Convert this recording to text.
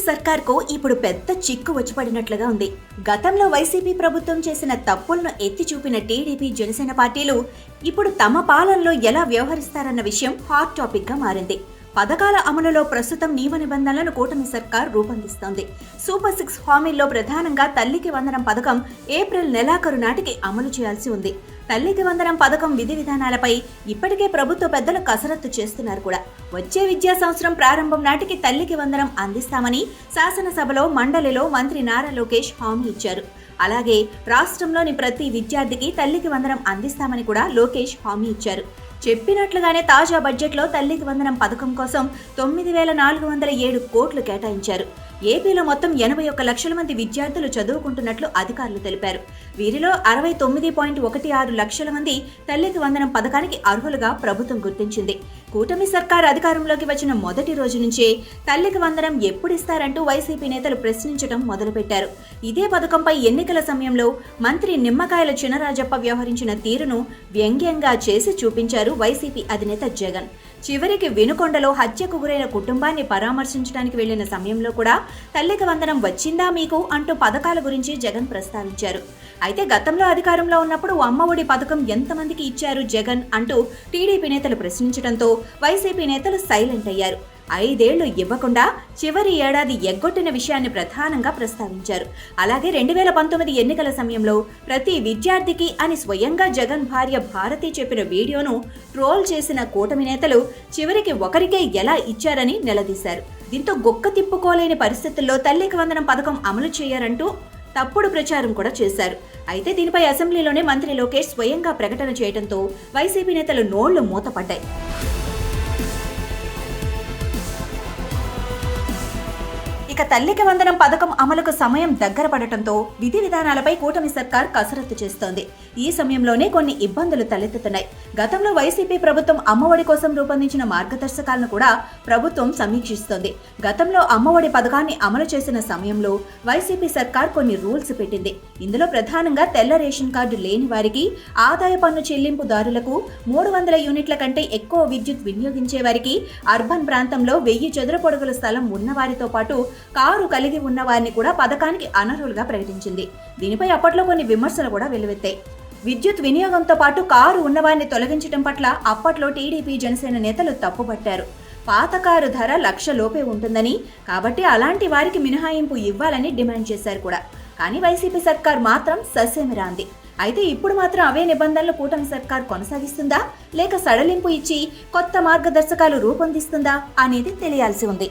సర్కార్కు ఇప్పుడు పెద్ద చిక్కు వచ్చిపడినట్లుగా ఉంది. గతంలో వైసీపీ ప్రభుత్వం చేసిన తప్పులను ఎత్తి చూపిన టీడీపీ, జనసేన పార్టీలు ఇప్పుడు తమ పాలనలో ఎలా వ్యవహరిస్తారన్న విషయం హాట్ టాపిక్ గా మారింది. పథకాల అమలులో ప్రస్తుతం నియమ నిబంధనలను కూటమి సర్కార్ రూపొందిస్తోంది. సూపర్ 6 హామీల్లో ప్రధానంగా తల్లికి వందనం పథకం ఏప్రిల్ నెలాఖరు నాటికి అమలు చేయాల్సి ఉంది. తల్లికి వందనం పథకం విధి విధానాలపై ఇప్పటికే ప్రభుత్వ పెద్దలు కసరత్తు చేస్తున్నారు కూడా. వచ్చే విద్యా సంవత్సరం ప్రారంభం నాటికి తల్లికి వందనం అందిస్తామని శాసనసభలో, మండలిలో మంత్రి నారా లోకేష్ హామీ ఇచ్చారు. అలాగే రాష్ట్రంలోని ప్రతి విద్యార్థికి తల్లికి వందనం అందిస్తామని కూడా లోకేష్ హామీ ఇచ్చారు. చెప్పినట్లుగానే తాజా బడ్జెట్లో తల్లికి వందనం పథకం కోసం 9,407 కోట్లు కేటాయించారు. ఏపీలో మొత్తం 81 లక్షల మంది విద్యార్థులు చదువుకుంటున్నట్లు అధికారులు తెలిపారు. వీరిలో 69.16 లక్షల మంది తల్లికి వందనం పథకానికి అర్హులుగా ప్రభుత్వం గుర్తించింది. కూటమి సర్కార్ అధికారంలోకి వచ్చిన మొదటి రోజు నుంచే తల్లికి వందనం ఎప్పుడిస్తారంటూ వైసీపీ నేతలు ప్రశ్నించడం మొదలుపెట్టారు. ఇదే పథకంపై ఎన్నికల సమయంలో మంత్రి నిమ్మకాయల చినరాజప్ప వ్యవహరించిన తీరును వ్యంగ్యంగా చేసి చూపించారు వైసీపీ అధినేత జగన్. చివరికి వినుకొండలో హత్యకు గురైన కుటుంబాన్ని పరామర్శించడానికి వెళ్లిన సమయంలో కూడా తల్లికి వందనం వచ్చిందా మీకు అంటూ పథకాల గురించి జగన్ ప్రస్తావించారు. అయితే గతంలో అధికారంలో ఉన్నప్పుడు అమ్మఒడి పథకం ఎంతమందికి ఇచ్చారు జగన్ అంటూ టీడీపీ నేతలు ప్రశ్నించడంతో వైసీపీ నేతలు సైలెంట్ అయ్యారు. 5 ఏళ్లు ఇవ్వకుండా చివరి ఏడాది ఎగ్గొట్టిన విషయాన్ని ప్రధానంగా ప్రస్తావించారు. అలాగే 2019 ఎన్నికల సమయంలో ప్రతి విద్యార్థికి అని స్వయంగా జగన్ భార్య భారతి చెప్పిన వీడియోను ట్రోల్ చేసిన కూటమి నేతలు చివరికి ఒకరికే ఎలా ఇచ్చారని నిలదీశారు. దీంతో గొక్క తిప్పుకోలేని పరిస్థితుల్లో తల్లికి వందనం పథకం అమలు చేయరంటూ తప్పుడు ప్రచారం కూడా చేశారు. అయితే దీనిపై అసెంబ్లీలోనే మంత్రి లోకేష్ స్వయంగా ప్రకటన చేయడంతో వైసీపీ నేతలు నోళ్లు మూతపడ్డాయి. ఇక తల్లికి వందనం పథకం అమలుకు సమయం దగ్గర పడటంతో విధి విధానాలపై కూటమి సర్కార్ కసరత్తు చేస్తోంది. ఈ సమయంలోనే కొన్ని ఇబ్బందులు తలెత్తుతున్నాయి. గతంలో వైసీపీ ప్రభుత్వం అమ్మఒడి కోసం రూపొందించిన మార్గదర్శకాలను కూడా ప్రభుత్వం సమీక్షిస్తోంది. గతంలో అమ్మఒడి పథకాన్ని అమలు చేసిన సమయంలో వైసీపీ సర్కార్ కొన్ని రూల్స్ పెట్టింది. ఇందులో ప్రధానంగా తెల్ల రేషన్ కార్డు లేని వారికి, ఆదాయ పన్ను చెల్లింపుదారులకు, 300 యూనిట్ల కంటే ఎక్కువ విద్యుత్ వినియోగించే వారికి, అర్బన్ ప్రాంతంలో 1000 చదరపు అడుగుల స్థలం ఉన్నవారితో పాటు కారు కలిగి ఉన్న వారిని కూడా పథకానికి అనర్హులుగా ప్రకటించింది. దీనిపై అప్పట్లో కొన్ని విమర్శలు కూడా వెల్లువెత్తాయి. విద్యుత్ వినియోగంతో పాటు కారు ఉన్నవారిని తొలగించడం పట్ల అప్పట్లో టీడీపీ, జనసేన నేతలు తప్పుపట్టారు. పాత కారు ధర 1,00,000 లోపే ఉంటుందని, కాబట్టి అలాంటి వారికి మినహాయింపు ఇవ్వాలని డిమాండ్ చేశారు కూడా. కానీ వైసీపీ సర్కార్ మాత్రం ససేమిరాంది. అయితే ఇప్పుడు మాత్రం అవే నిబంధనలు కూటమి సర్కార్ కొనసాగిస్తుందా, లేక సడలింపు ఇచ్చి కొత్త మార్గదర్శకాలు రూపొందిస్తుందా అనేది తెలియాల్సి ఉంది.